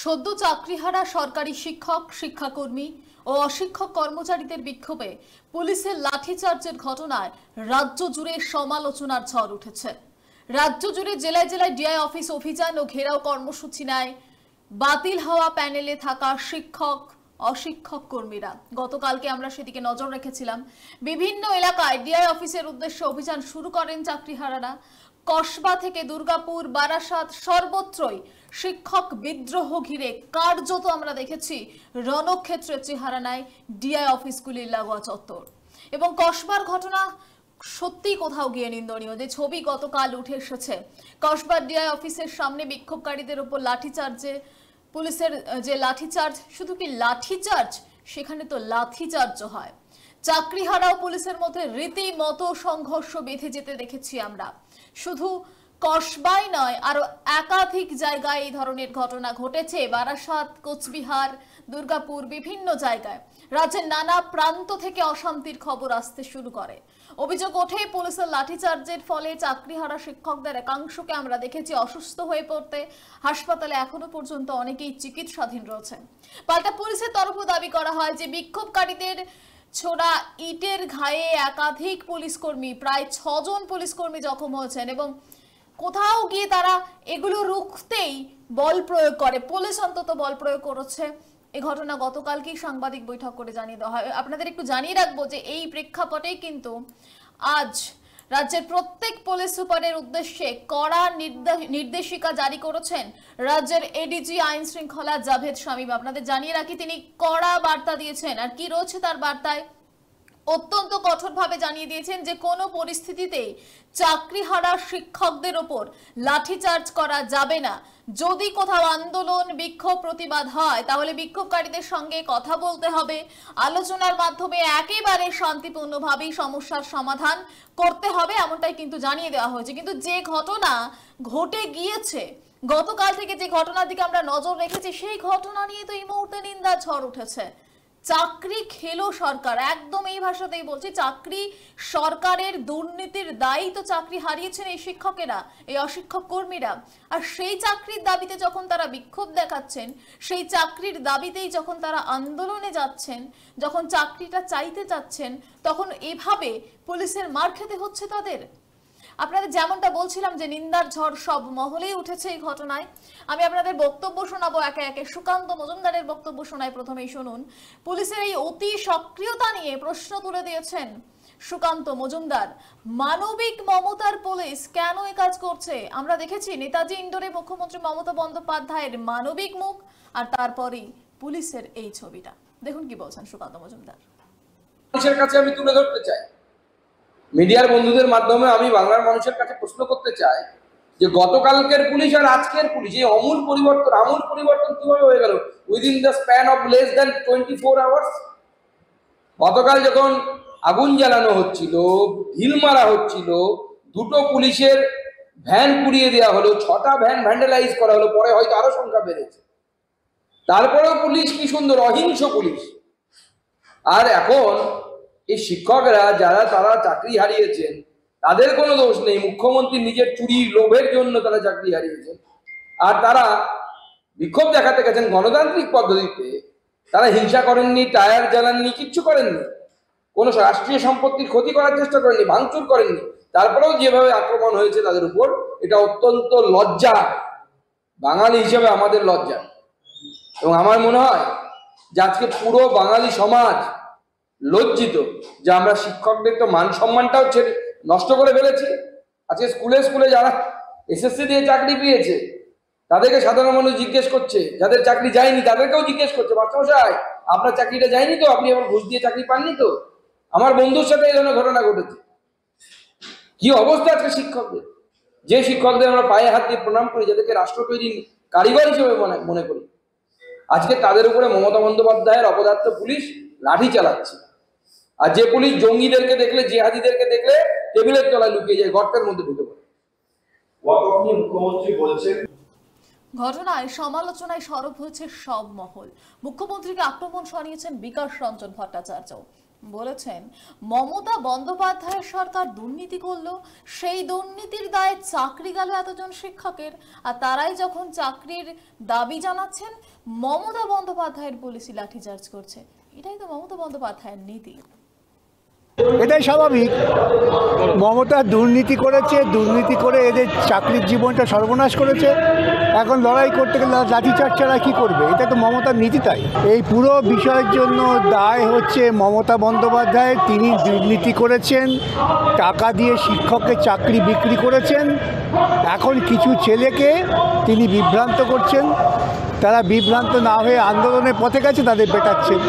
সদ্য চাকরিহারা সরকারি শিক্ষক, শিক্ষাকর্মী ও অশিক্ষক কর্মচারীদের বিক্ষোভে পুলিশের লাঠিচার্জের ঘটনায় রাজ্য জুড়ে সমালোচনার ঝড় উঠেছে। রাজ্য জুড়ে জেলায় জেলায় ডিআই অফিস অভিযান ও ঘেরাও কর্মসূচি নেয় বাতিল হওয়া প্যানেলে থাকা শিক্ষক, অশিক্ষক কর্মীরা। গতকালকে আমরা সেদিকে নজর রেখেছিলাম। বিভিন্ন এলাকায় ডিআই অফিসের উদ্দেশ্যে অভিযান শুরু করেন চাকরিহারারা। কসবা থেকে দুর্গাপুর, বারাসাত সর্বত্রই শিক্ষক বিদ্রোহ ঘিরে কার্যত আমরা দেখেছি রণক্ষেত্রের চেহারা নেয় ডিআই অফিসগুলির লাগোয়া চত্বর। এবং কসবার ঘটনা সত্যি কোথাও গিয়ে নিন্দনীয়। যে ছবি গতকাল উঠে এসেছে, কসবার ডিআই অফিসের সামনে বিক্ষোভকারীদের উপর লাঠিচার্জে পুলিশের যে লাঠিচার্জ, শুধু কি লাঠিচার্জ, সেখানে তো লাঠিচার্জ হয়। চাকরিহারা ও পুলিশের মধ্যে রীতিমতো সংঘর্ষ বেঁধে যেতে দেখেছি আমরা। শুধু কসবাই নয়, আরো একাধিক জায়গায় এই ধরনের ঘটনা ঘটেছে। বারাসাত, কোচবিহার, দুর্গাপুর, বিভিন্ন জায়গায় রাজ্যের নানা প্রান্ত থেকে অশান্তির খবর আসতে শুরু করে। অভিযোগ ওঠে পুলিশের লাঠিচার্জের ফলে চাকরিহারা শিক্ষকদের একাংশকে আমরা দেখেছি অসুস্থ হয়ে পড়তে। হাসপাতালে এখনো পর্যন্ত অনেকেই চিকিৎসাধীন রয়েছেন। পাল্টা পুলিশের তরফে দাবি করা হয় যে বিক্ষোভকারীদের ছোড়া ইটের ঘায়ে একাধিক পুলিশ কর্মী, প্রায় 6 জন পুলিশ কর্মী জখম হয়েছেন এবং কোথাও গিয়ে তারা এগুলো রুখতেই বল প্রয়োগ করে। পুলিশ অন্তত বল প্রয়োগ করেছে। এই ঘটনা গতকালকেই সাংবাদিক বৈঠক করে জানিয়ে দেওয়া হয়। আপনাদের একটু জানিয়ে রাখবো যে এই প্রেক্ষাপটেই কিন্তু আজ রাজ্যের প্রত্যেক পুলিশ সুপারের উদ্দেশ্যে কড়া নির্দেশিকা জারি করেছেন রাজ্যের এডিজি আইন শৃঙ্খলা জাভেদ শামীম। আপনাদের জানিয়ে রাখি, তিনি কড়া বার্তা দিয়েছেন। আর কি রয়েছে তার বার্তায়? অত্যন্ত কঠোরভাবে জানিয়ে দিয়েছেন যে কোনো পরিস্থিতিতেই চাকরিহারা শিক্ষকদের ওপর লাঠিচার্জ করা যাবে না। যদি কোথাও আন্দোলন, বিক্ষোভ, প্রতিবাদ হয় তাহলে বিক্ষোভকারীদের সঙ্গে কথা বলতে হবে। আলোচনার মাধ্যমে একেবারে শান্তিপূর্ণভাবেই সমস্যার সমাধান করতে হবে, এমনটাই কিন্তু জানিয়ে দেওয়া হয়েছে। কিন্তু যে ঘটনা ঘটে গিয়েছে, গতকাল থেকে যে ঘটনার দিকে আমরা নজর রেখেছি, সেই ঘটনা নিয়ে তো এই মুহূর্তে নিন্দার ঝড় উঠেছে। চাকরি খেলো সরকার, একদম এই ভাষাতেই বলছি। চাকরি সরকারের দুর্নীতির দায়ী তো চাকরি হারিয়েছেন এই শিক্ষকেরা, এই অশিক্ষক কর্মীরা। আর সেই চাকরির দাবিতে যখন তারা বিক্ষোভ দেখাচ্ছেন, সেই চাকরির দাবিতেই যখন তারা আন্দোলনে যাচ্ছেন, যখন চাকরিটা চাইতে যাচ্ছেন, তখন এভাবে পুলিশের মার খেতে হচ্ছে তাদের। আপনাদের যেমনটা বলছিলাম যে নিন্দার ঝড় সব মহলেই উঠেছে এই ঘটনায়। আমি আপনাদের বক্তব্য শোনাবো একে একে। সুকান্ত মজুমদারের বক্তব্য শোনায়, প্রথমেই শুনুন। পুলিশের এই অতি সক্রিয়তা নিয়ে প্রশ্ন তুলে দিয়েছেন সুকান্ত মজুমদার। মানবিক মমতার পুলিশ কেন এই কাজ করছে? আমরা দেখেছি নেতাজি ইন্ডোরে মুখ্যমন্ত্রী মমতা বন্দ্যোপাধ্যায়ের মানবিক মুখ, আর তারপরেই পুলিশের এই ছবিটা। দেখুন কি বলছেন সুকান্ত মজুমদার। মানুষের কাছে আমি তুলে ধরতে চাই, মিডিয়ার বন্ধুদের মাধ্যমে আমি বাংলার মানুষের কাছে প্রশ্ন করতে চাই যে গতকালকের পুলিশ আর আজকের পুলিশ, এই আমূল পরিবর্তন কিভাবে হয়ে গেল within the span of less than 24 hours. গতকাল যখন আগুন জ্বালানো হচ্ছিল, ঢিল মারা হচ্ছিল, 2টো পুলিশের ভ্যান পুড়িয়ে দেওয়া হলো, 6টা ভ্যান ভ্যান্ডালাইজ করা হলো, পরে হয়তো আরো সংখ্যা বেড়েছে। তারপরেও পুলিশ কি সুন্দর, অহিংস পুলিশ। আর এখন এই শিক্ষকরা যারা তারা চাকরি হারিয়েছেন, তাদের কোনো দোষ নেই। মুখ্যমন্ত্রী নিজের চুরির লোভের জন্য তারা চাকরি হারিয়েছেন। আর তারা বিক্ষোভ দেখাতে গেছেন গণতান্ত্রিক পদ্ধতিতে। তারা হিংসা করেননি, টায়ার জ্বালাননি, কিচ্ছু করেননি, কোনো রাষ্ট্রীয় সম্পত্তির ক্ষতি করার চেষ্টা করেননি, ভাঙচুর করেননি। তারপরেও যেভাবে আক্রমণ হয়েছে তাদের উপর, এটা অত্যন্ত লজ্জা, বাঙালি হিসেবে আমাদের লজ্জা। এবং আমার মনে হয় যে আজকে পুরো বাঙালি সমাজ লজ্জিত যে আমরা শিক্ষকদের তো মান সম্মানটাও নষ্ট করে ফেলেছি। আজকে স্কুলে যারা এসএসসি দিয়ে চাকরি পেয়েছে, তাদেরকে সাধারণ মানুষ জিজ্ঞেস করছে, যাদের চাকরি যায়নি তাদেরকেও জিজ্ঞেস করছে, মাস্টারমশাই আপনার চাকরিটা যায়নি তো, আপনি আবার ঘুষ দিয়ে চাকরি পাননি তো? আমার বন্ধুর সাথে এই ধরনের ঘটনা ঘটেছে। কি অবস্থা আজকে শিক্ষকদের, যে শিক্ষকদের আমরা পায়ে হাত দিয়ে প্রণাম করি, যাদেরকে রাষ্ট্র তৈরি কারিগর হিসেবে মনে করি, আজকে তাদের উপরে মমতা বন্দ্যোপাধ্যায়ের অপদার্থ পুলিশ লাঠি চালাচ্ছে। আর যে পুলিশ জঙ্গিদেরকে দেখলে, জিহাদিদেরকে দেখলে টেবিলের তলায় লুকিয়ে যায়, গর্তের মধ্যে ঢুকে পড়ে। মুখ্যমন্ত্রী বলছেন, ঘটনায় সমালোচনায় সরব হয়েছে সব মহল। মুখ্যমন্ত্রীকে আক্রমণ শানিয়েছেন বিকাশ রঞ্জন ভট্টাচার্য। বলেছেন মমতা বন্দ্যোপাধ্যায়ের সরকার দুর্নীতি করলো, সেই দুর্নীতির দায়ে চাকরি গেল এতজন শিক্ষকের, আর তারাই যখন চাকরির দাবি জানাচ্ছেন মমতা বন্দ্যোপাধ্যায়ের পুলিশই লাঠিচার্জ করছে। এটাই তো মমতা বন্দ্যোপাধ্যায়ের নীতি। এটাই স্বাভাবিক। মমতা দুর্নীতি করেছে, দুর্নীতি করে এদের চাকরির জীবনটা সর্বনাশ করেছে। এখন লড়াই করতে গেলে লাঠিচার্জ ছাড়া কী করবে? এটা তো মমতার নীতি। তাই এই পুরো বিষয়ের জন্য দায় হচ্ছে মমতা বন্দ্যোপাধ্যায়ের। তিনি দুর্নীতি করেছেন, টাকা দিয়ে শিক্ষকের চাকরি বিক্রি করেছেন। এখন কিছু ছেলেকে তিনি বিভ্রান্ত করছেন, তারা বিভ্রান্ত না হয়ে আন্দোলনের পথে গেছে, তাদের পেটাচ্ছেন।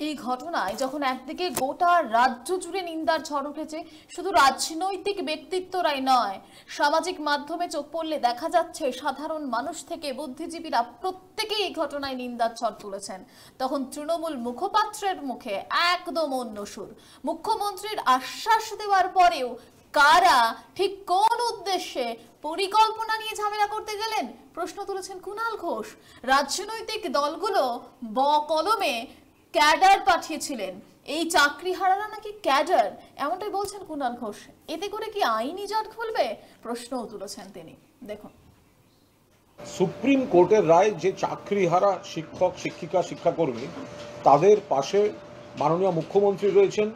এই ঘটনায় যখন একদিকে গোটা রাজ্য জুড়ে নিন্দার ঝড় উঠেছে, শুধু রাজনৈতিক ব্যক্তিত্বরাই নয়, সামাজিক মাধ্যমে চোখ পড়লে দেখা যাচ্ছে সাধারণ মানুষ থেকে বুদ্ধিজীবীরা প্রত্যেকেই এই ঘটনায় নিন্দার ঝড় তুলেছেন, তখন তৃণমূল মুখপাত্রের মুখে একদম অন্য সুর। মুখ্যমন্ত্রীর আশ্বাস দেওয়ার পরেও কারা, ঠিক কোন উদ্দেশ্যে, পরিকল্পনা নিয়ে ঝামেলা করতে গেলেন প্রশ্ন তুলেছেন কুণাল ঘোষ। রাজনৈতিক দলগুলো কলমে ক্যাডার পাঠিয়েছিলেন, এই চাকরিহারারা নাকি ক্যাডার, এমনটাই বলছেন কুণাল ঘোষ। এতে করে কি আইনি জট খুলবে প্রশ্নও তুলেছেন তিনি। দেখুন, সুপ্রিম কোর্টের রায় যে চাকরিহারা শিক্ষক, শিক্ষিকা, শিক্ষাকর্মী, তাদের পাশে মাননীয় মুখ্যমন্ত্রী রয়েছেন,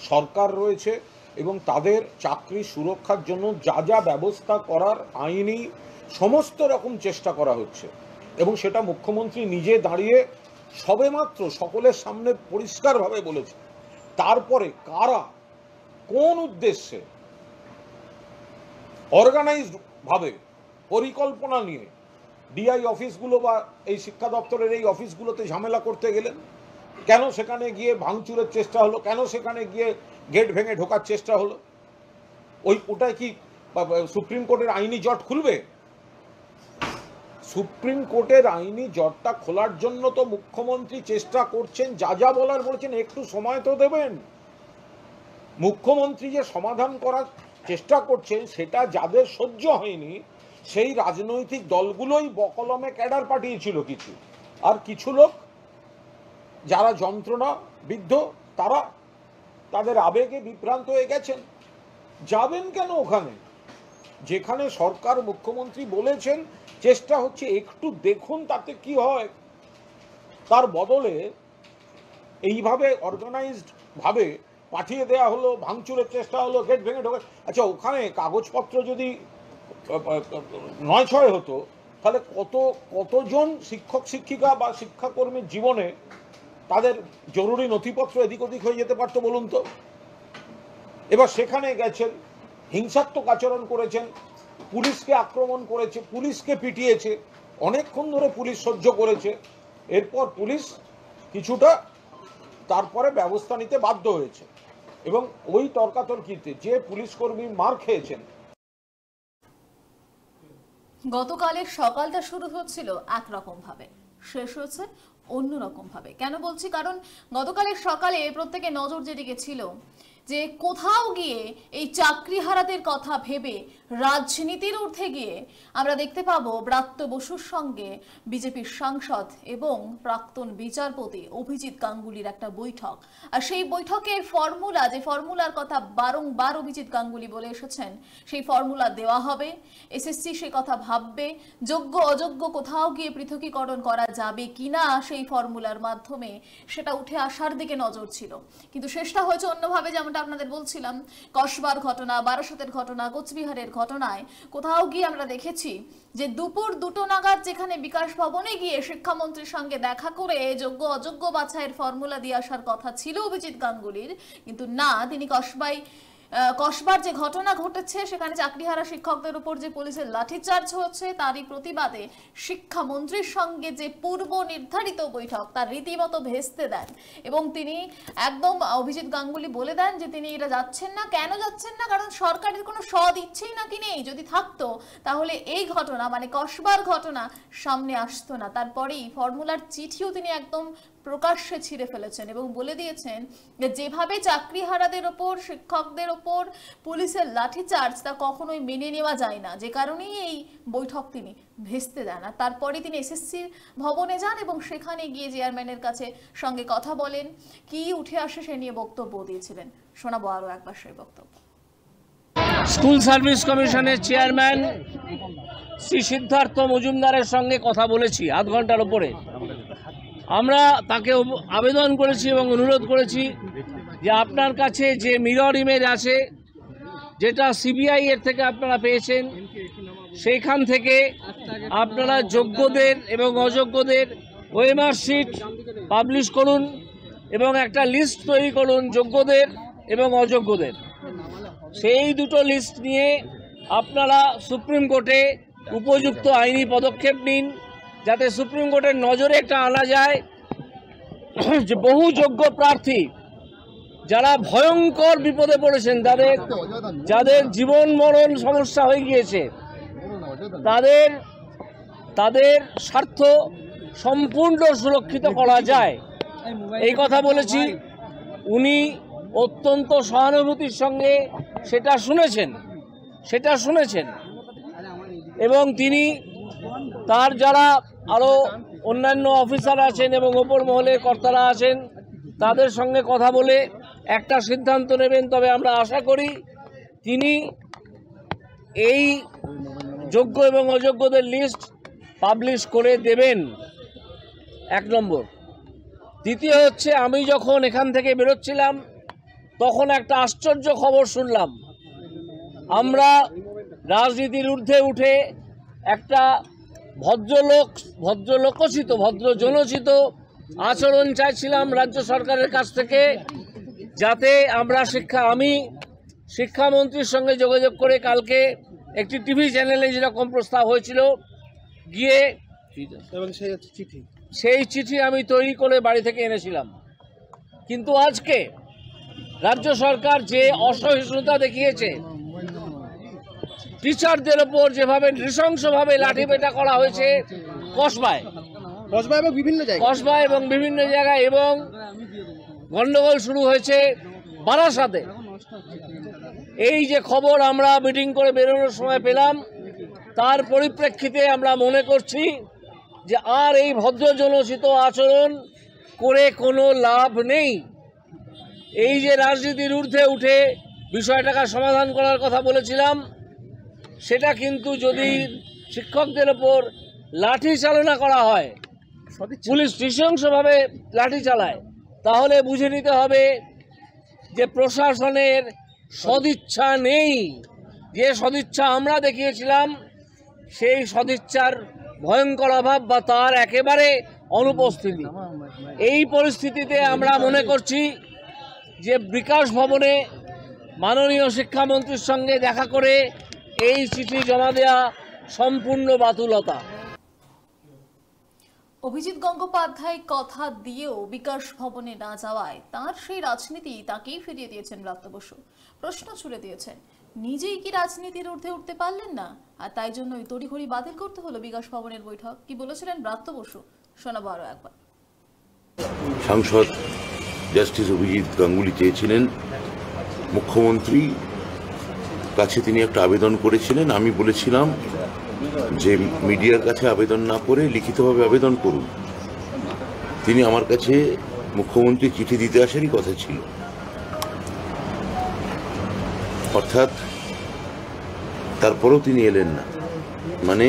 সরকার রয়েছে, এবং তাদের চাকরি সুরক্ষার জন্য যা যা ব্যবস্থা করার আইনি সমস্ত রকম চেষ্টা করা হচ্ছে। এবং সেটা মুখ্যমন্ত্রী নিজে দাঁড়িয়ে সবেমাত্র সকলের সামনে পরিষ্কারভাবে বলেছে। তারপরে কারা, কোন উদ্দেশ্যে, অর্গানাইজড ভাবে, পরিকল্পনা নিয়ে ডিআই অফিসগুলো বা এই শিক্ষা দপ্তরের এই অফিসগুলোতে ঝামেলা করতে গেলেন, কেন সেখানে গিয়ে ভাঙচুরের চেষ্টা হলো, কেন সেখানে গিয়ে গেট ভেঙে ঢোকার চেষ্টা হলো, ওটাই কি সুপ্রিম কোর্টের আইনি জট খুলবে? সুপ্রিম কোর্টের আইনি জটটা খোলার জন্য তো মুখ্যমন্ত্রী চেষ্টা করছেন, যা যা বলার বলছেন, একটু সময় তো দেবেন। মুখ্যমন্ত্রী যে সমাধান করার চেষ্টা করছেন সেটা যাদের সহ্য হয়নি, সেই রাজনৈতিক দলগুলোই বকলমে ক্যাডার পাঠিয়েছিল কিছু, আর কিছু লোক যারা যন্ত্রণা বিদ্ধ, তারা তাদের আবেগে বিভ্রান্ত হয়ে গেছেন। যাবেন কেন ওখানে যেখানে সরকার, মুখ্যমন্ত্রী বলেছেন চেষ্টা হচ্ছে, একটু দেখুন তাতে কি হয়। তার বদলে এইভাবে অর্গানাইজড ভাবে পাঠিয়ে দেয়া হলো, ভাঙচুরের চেষ্টা হলো, গেট ভেঙে ঢোকে। আচ্ছা, ওখানে কাগজপত্র যদি ৯-৬ হতো, তাহলে কতজন শিক্ষক, শিক্ষিকা বা শিক্ষাকর্মীর জীবনে তাদের জরুরি নথিপত্র এদিক ওদিক হয়ে যেতে পারতো বলুন তো। এবার সেখানে গেছেন, হিংসাত্মক আচরণ করেছেন, পুলিশকে আক্রমণ করেছে, পুলিশকে পিটিয়েছে, অনেকক্ষণ ধরে পুলিশ সহ্য করেছে। এরপর পুলিশ কিছুটা তারপরে ব্যবস্থা নিতে বাধ্য হয়েছে, এবং ওই তর্কাতর্কিতে যে পুলিশ কর্মী মার খেয়েছেন। গতকালের সকালটা শুরু হচ্ছিল একরকম ভাবে, শেষ হয়েছে অন্যরকম ভাবে। কেন বলছি? কারণ গতকালের সকালে প্রত্যেকে নজর যেদিকে ছিল, যে কোথাও গিয়ে এই চাকরিহারাদের কথা ভেবে রাজনীতির ঊর্ধ্বে গিয়ে আমরা দেখতে পাবো ব্রাত্য বসুর সঙ্গে বিজেপির সাংসদ এবং প্রাক্তন বিচারপতি অভিজিৎ গাঙ্গুলির একটা বৈঠক। আর সেই বৈঠকের ফর্মুলা, যে ফর্মুলার কথা বারংবার অভিজিৎ গাঙ্গুলি বলে এসেছেন, সেই ফর্মুলা দেওয়া হবে। এসএসসি সে কথা ভাববে, যোগ্য অযোগ্য কোথাও গিয়ে পৃথকীকরণ করা যাবে কিনা সেই ফর্মুলার মাধ্যমে, সেটা উঠে আসার দিকে নজর ছিল। কিন্তু শেষটা হয়েছে অন্যভাবে। যেমনটা আপনাদের বলছিলাম, কসবার ঘটনা, বারাসতের ঘটনা, কোচবিহারের ঘটনায় কোথাও গিয়ে আমরা দেখেছি যে দুপুর 2টো নাগাদ যেখানে বিকাশ ভবনে গিয়ে শিক্ষামন্ত্রীর সঙ্গে দেখা করে যোগ্য অযোগ্য বাছাইয়ের ফর্মুলা দিয়ে আসার কথা ছিল অভিজিৎ গাঙ্গুলির, কিন্তু না, তিনি কসবার যে ঘটনা ঘটেছে সেখানে চাকরিহারা শিক্ষকদের উপর যে পুলিশের লাঠিচার্জ হচ্ছে, তারই প্রতিবাদে শিক্ষামন্ত্রীর সঙ্গে যে পূর্ব নির্ধারিত বৈঠক তার রীতিমতো ভেস্তে দেন। এবং তিনি একদম, অভিজিৎ গাঙ্গুলি বলে দেন যে তিনি এটা যাচ্ছেন না। কেন যাচ্ছেন না? কারণ সরকারের কোনো সৎ ইচ্ছেই নাকি নেই। যদি থাকতো তাহলে এই ঘটনা, মানে কসবার ঘটনা, সামনে আসতো না। তারপরেই ফর্মুলার চিঠিও তিনি একদম প্রকাশ্যে ছিঁড়ে ফেলেছেন এবং বলে দিয়েছেন যে যেভাবে চাকরিহারাদের ওপর, শিক্ষকদের ওপর পুলিশের লাঠিচার্জ তা কখনোই মেনে নেওয়া যায় না, যে কারণেই এই বৈঠক তিনি ভেস্তে দেন। আর তারপরে তিনি এসএসসি ভবনে যান এবং সেখানে গিয়ে চেয়ারম্যানের কাছে সঙ্গে কথা বলেন, কি উঠে আসে সে নিয়ে বক্তব্য দিয়েছিলেন। শোনাবো আরো একবার সেই বক্তব্য। স্কুল সার্ভিস কমিশনের চেয়ারম্যান শ্রী সিদ্ধার্থ মজুমদারের সঙ্গে কথা বলেছি আধ ঘন্টার উপরে। আমরা তাকে আবেদন করেছি এবং অনুরোধ করেছি যে আপনার কাছে যে মিরর ইমেজ আছে, যেটা সিবিআই এর থেকে আপনারা পেয়েছেন, সেইখান থেকে আপনারা যোগ্যদের এবং অযোগ্যদের ওএমআর শিট পাবলিশ করুন এবং একটা লিস্ট তৈরি করুন যোগ্যদের এবং অযোগ্যদের। সেই দুটো লিস্ট নিয়ে আপনারা সুপ্রিম কোর্টে উপযুক্ত আইনি পদক্ষেপ নিন, যাতে সুপ্রিম কোর্টের নজরে একটা আনা যায় যে বহু যোগ্য প্রার্থী যারা ভয়ঙ্কর বিপদে পড়েছেন, যাদের জীবন মরণ সমস্যা হয়ে গিয়েছে, তাদের স্বার্থ সম্পূর্ণ সুরক্ষিত করা যায়, এই কথা বলেছি। উনি অত্যন্ত সহানুভূতির সঙ্গে সেটা শুনেছেন এবং তিনি তার যারা আরও অন্যান্য অফিসার আছেন এবং ওপর মহলের কর্তারা আছেন তাদের সঙ্গে কথা বলে একটা সিদ্ধান্ত নেবেন। তবে আমরা আশা করি তিনি এই যোগ্য এবং অযোগ্যদের লিস্ট পাবলিশ করে দেবেন, 1 নম্বর। দ্বিতীয় হচ্ছে, আমি যখন এখান থেকে বেরোচ্ছিলাম তখন একটা আশ্চর্য খবর শুনলাম। আমরা রাজনীতির ঊর্ধ্বে উঠে একটা ভদ্রজনোচিত আচরণ চাইছিলাম রাজ্য সরকারের কাছ থেকে, যাতে আমরা আমি শিক্ষামন্ত্রীর সঙ্গে যোগাযোগ করে কালকে একটি টিভি চ্যানেলে যেরকম প্রস্তাব হয়েছিল গিয়ে সেই চিঠি আমি তৈরি করে বাড়ি থেকে এনেছিলাম। কিন্তু আজকে রাজ্য সরকার যে অসহিষ্ণুতা দেখিয়েছে, টিচারদের ওপর যেভাবে নৃশংসভাবে লাঠিপেটা করা হয়েছে কসবায় এবং বিভিন্ন জায়গায়, এবং গন্ডগোল শুরু হয়েছে বারাসাতে, এই যে খবর আমরা মিটিং করে বেরোনোর সময় পেলাম, তার পরিপ্রেক্ষিতে আমরা মনে করছি যে আর এই ভদ্রজনোচিত আচরণ করে কোনো লাভ নেই। এই যে রাজনীতির ঊর্ধ্বে উঠে বিষয়টাকে সমাধান করার কথা বলেছিলাম, সেটা কিন্তু যদি শিক্ষকদের ওপর লাঠি চালনা করা হয়, পুলিশ নৃশংসভাবে লাঠি চালায়, তাহলে বুঝে নিতে হবে যে প্রশাসনের সদিচ্ছা নেই। যে সদিচ্ছা আমরা দেখিয়েছিলাম সেই সদিচ্ছার ভয়ঙ্কর অভাব বা তার একেবারে অনুপস্থিতি। এই পরিস্থিতিতে আমরা মনে করছি যে বিকাশ ভবনে মাননীয় শিক্ষামন্ত্রীর সঙ্গে দেখা করে এই চিঠি জমা দেওয়া সম্পূর্ণ বাতুলতা। অভিজিৎ গঙ্গোপাধ্যায় কথা দিয়েও বিকাশ ভবনে না যাওয়ায় তার সেই রাজনীতি তাকেই ফিরিয়ে দিয়েছেন ব্রাত্য বসু। প্রশ্ন ছুড়ে দিয়েছেন, নিজেই কি রাজনীতির ঊর্ধ্বে উঠতে পারলেন না, আর তাই জন্যই তড়িঘড়ি বাতিল করতে হলো বিকাশ ভবনের বৈঠক? কি বলেছিলেন ব্রাত্য বসু, শোনাবো আরো একবার। সাংসদ জাস্টিস অভিজিৎ গাঙ্গুলি চেয়েছিলেন, মুখ্যমন্ত্রী কাছে তিনি একটা আবেদন করেছিলেন। আমি বলেছিলাম যে মিডিয়ার কাছে আবেদন না করে লিখিতভাবে আবেদন করুন। তিনি আমার কাছে মুখ্যমন্ত্রী চিঠি দিতে আসারই কথা ছিল। অর্থাৎ তারপরেও তিনি এলেন না। মানে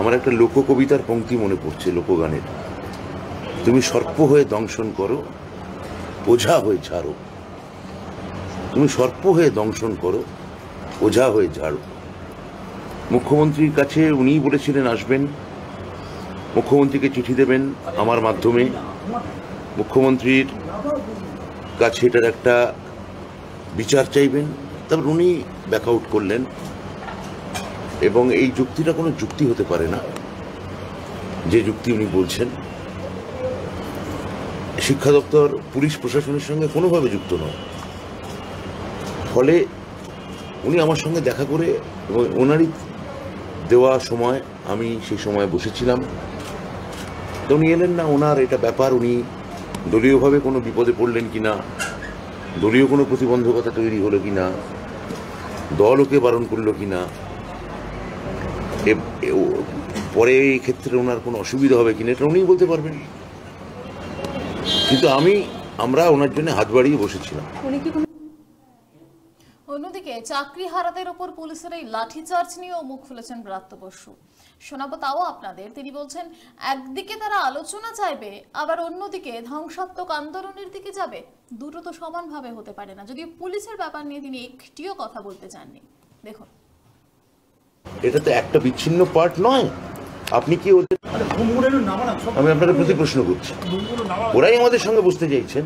আমার একটা লোককবিতার পংক্তি মনে পড়ছে, লোকগানের, তুমি সর্প হয়ে দংশন করো, ওঝা হয়ে ঝাড়ো। তুমি সর্প হয়ে দংশন করো, ওঝা হয়ে ঝাড়ো। মুখ্যমন্ত্রীর কাছে উনিই বলেছিলেন আসবেন, মুখ্যমন্ত্রীকে চিঠি দেবেন আমার মাধ্যমে, মুখ্যমন্ত্রীর কাছে এটার একটা বিচার চাইবেন। তারপর উনি ব্যাক আউট করলেন এবং এই যুক্তিটা কোনো যুক্তি হতে পারে না যে যুক্তি উনি বলছেন। শিক্ষা দপ্তর পুলিশ প্রশাসনের সঙ্গে কোনোভাবে যুক্ত নয়। ফলে উনি আমার সঙ্গে দেখা করে এবং ওনারই দেওয়া সময় আমি সেই সময় বসেছিলাম তো উনি এলেন না, ওনার এটা ব্যাপার, উনি দলীয়ভাবে কোনো বিপদে পড়লেন কিনা, দলীয় কোনো প্রতিবন্ধকতা তৈরি হলো কিনা, দল ওকে বারণ করলো কিনা, পরে এই ক্ষেত্রে ওনার কোনো অসুবিধা হবে কিনা এটা উনিই বলতে পারবেন। কিন্তু আমরা ওনার জন্য হাত বাড়িয়ে বসেছিলাম। অন্যদিকে চাকরিহারাদের ওপর পুলিশের এই লাঠিচার্জ নিয়েও মুখ খুলেছেন ব্রাত্য বসু। শোনাবো তাও আপনাদের। তিনি বলছেন, একদিকে তারা আলোচনা চাইবে, আবার অন্যদিকে ধ্বংসাত্মক আন্দোলনের দিকে যাবে। দুটো তো সমানভাবে হতে পারে না। যদিও পুলিশের ব্যাপার নিয়ে তিনি একটিও কথা বলতে চাননি। দেখুন, এটা তো একটা বিচ্ছিন্ন পার্ট নয়। আপনি কি ওদের, আমি আপনাদের প্রতি প্রশ্ন করছি, ওরাই আমাদের সঙ্গে বসতে চাইছেন,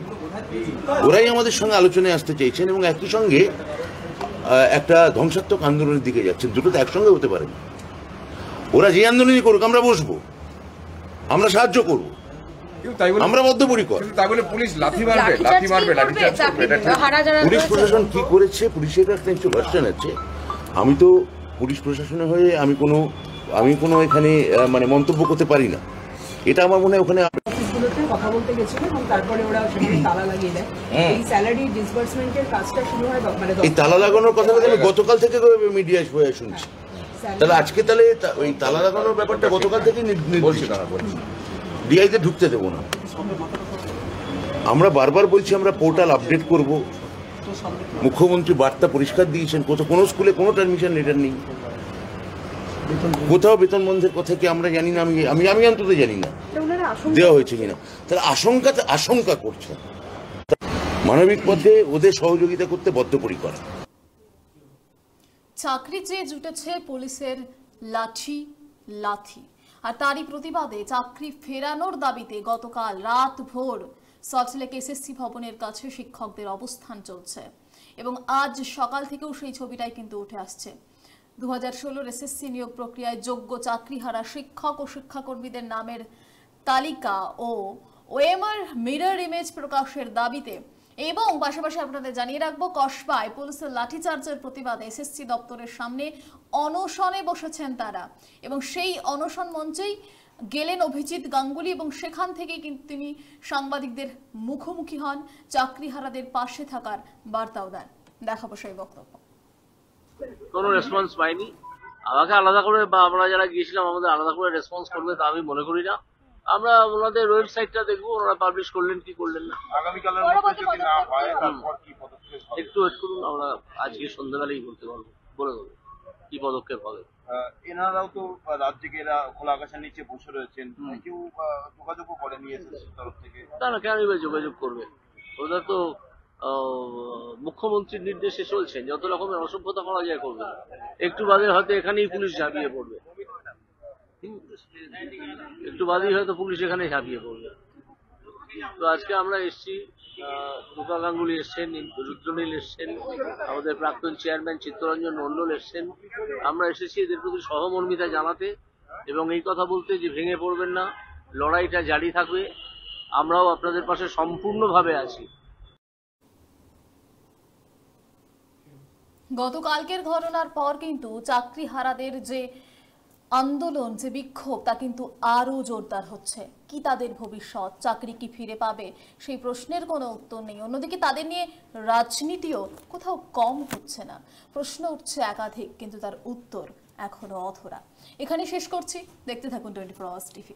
ওরাই আমাদের সঙ্গে আলোচনায় আসতে চাইছেন এবং একই সঙ্গে একটা ধ্বংসাত্মক আন্দোলনের দিকে যাচ্ছেন। দুটো তো একসঙ্গে হতে পারে না। ওরা যে আন্দোলনই করুক আমরা বসবো, আমরা সাহায্য করবো, আমরা বদ্ধপরিকর। পুলিশ প্রশাসন কি করেছে, পুলিশের একটা ভার্সন আছে। আমি তো পুলিশ প্রশাসনের হয়ে আমি কোনো এখানে মানে মন্তব্য করতে পারি না। এটা আমার মনে হয় ওখানে কথা বলতে গেছিল এবং তারপরে ওরা সেখানে তালা লাগিয়ে দেয়। এই স্যালারি ডিসবার্সমেন্টের কাজটা শুরু হয় মানে এই তালা লাগানোর কথাটা আমি গতকাল থেকে মিডিয়ায় শুনছি। তাহলে আজকে তাহলে ওই তালা লাগানোর ব্যাপারটা গতকাল থেকে বলছি, ডিআইতে ঢুকতে দেবো না। আমরা বারবার বলছি আমরা পোর্টাল আপডেট করব। মুখ্যমন্ত্রী বার্তা পরিষ্কার দিয়েছেন, কোনো স্কুলে কোনো পারমিশন লেটার নেই, কোথাও বেতন বন্ধের কথা কি আমরা জানি না। আমি অন্তত জানি না দেওয়া হয়েছে কিনা। তারা আশঙ্কা করছে, মানবিক পথে ওদের সহযোগিতা করতে বদ্ধপরিকর। চাকরি চেয়ে জুটেছে পুলিশের লাঠি, আর তারই প্রতিবাদে চাকরি ফেরানোর দাবিতে গতকাল রাত ভোর সল্টলেক এসএসসি ভবনের কাছে শিক্ষকদের অবস্থান চলছে এবং আজ সকাল থেকেও সেই ছবিটাই কিন্তু উঠে আসছে। 2016 এসএসসি নিয়োগ প্রক্রিয়ায় যোগ্য চাকরিহারা শিক্ষক ও শিক্ষাকর্মীদের নামের তালিকা ও ওএমআর মিরর ইমেজ প্রকাশের দাবিতে এবং পাশাপাশি আপনাদের জানিয়ে রাখবো, কসবায় পুলিশের লাঠিচার্জের প্রতিবাদে এসএসসি দপ্তরের সামনে অনশনে বসেছেন তারা এবং সেই অনশন মঞ্চেই গেলেন অভিজিৎ গাঙ্গুলি এবং সেখান থেকেই কিন্তু তিনি সাংবাদিকদের মুখোমুখি হন, চাকরিহারাদের পাশে থাকার বার্তাও দেন। দেখাবো সেই বক্তব্য। কোনো রেসপন্স পাইনি। আমাকে আলাদা করে বা আমরা যারা গিয়েছিলাম আমাদের আলাদা করে রেসপন্স করবে তা আমি মনে করি না। আমরা ওনাদের ওয়েবসাইটটা দেখবো, ওনারা পাবলিশ করলেন কি করলেন না। একটু ওয়েট করুন, আমরা আজকে সন্ধ্যাবেলায় বলে দেবো কি পদক্ষেপ হবে। এনারাও তো রাত থেকে এরা খোলা আকাশের নিচে বসে রয়েছেন, কেউ যোগাযোগও করেনি এসএসসি তরফ থেকে। না কেন যোগাযোগ করবে? ওরা তো মুখ্যমন্ত্রীর নির্দেশে চলছেন, যত রকমের অসভ্যতা করা যায় করবে। একটু বাদে হয়তো এখানেই পুলিশ ঝাঁপিয়ে পড়বে, একটু বাদেই হয়তো পুলিশ এখানে ঝাঁপিয়ে পড়বে। তো আজকে আমরা এসছি, রূপা গাঙ্গুলি এসছেন, রুদ্রনীল এসছেন, আমাদের প্রাক্তন চেয়ারম্যান চিত্তরঞ্জন মণ্ডল এসছেন। আমরা এসেছি এদের প্রতি সহমর্মিতা জানাতে এবং এই কথা বলতে যে ভেঙে পড়বেন না, লড়াইটা জারি থাকবে, আমরাও আপনাদের পাশে সম্পূর্ণভাবে আছি। গতকালকের ঘটনার পর কিন্তু চাকরিহারাদের যে আন্দোলন, যে বিক্ষোভ, তা কিন্তু আরো জোরদার হচ্ছে। কি তাদের ভবিষ্যৎ, চাকরি কি ফিরে পাবে, সেই প্রশ্নের কোনো উত্তর নেই। অন্যদিকে তাদের নিয়ে রাজনীতিও কোথাও কম হচ্ছে না। প্রশ্ন উঠছে একাধিক, কিন্তু তার উত্তর এখনো অধরা। এখানে শেষ করছি, দেখতে থাকুন 24 আওয়ার্স টিভি।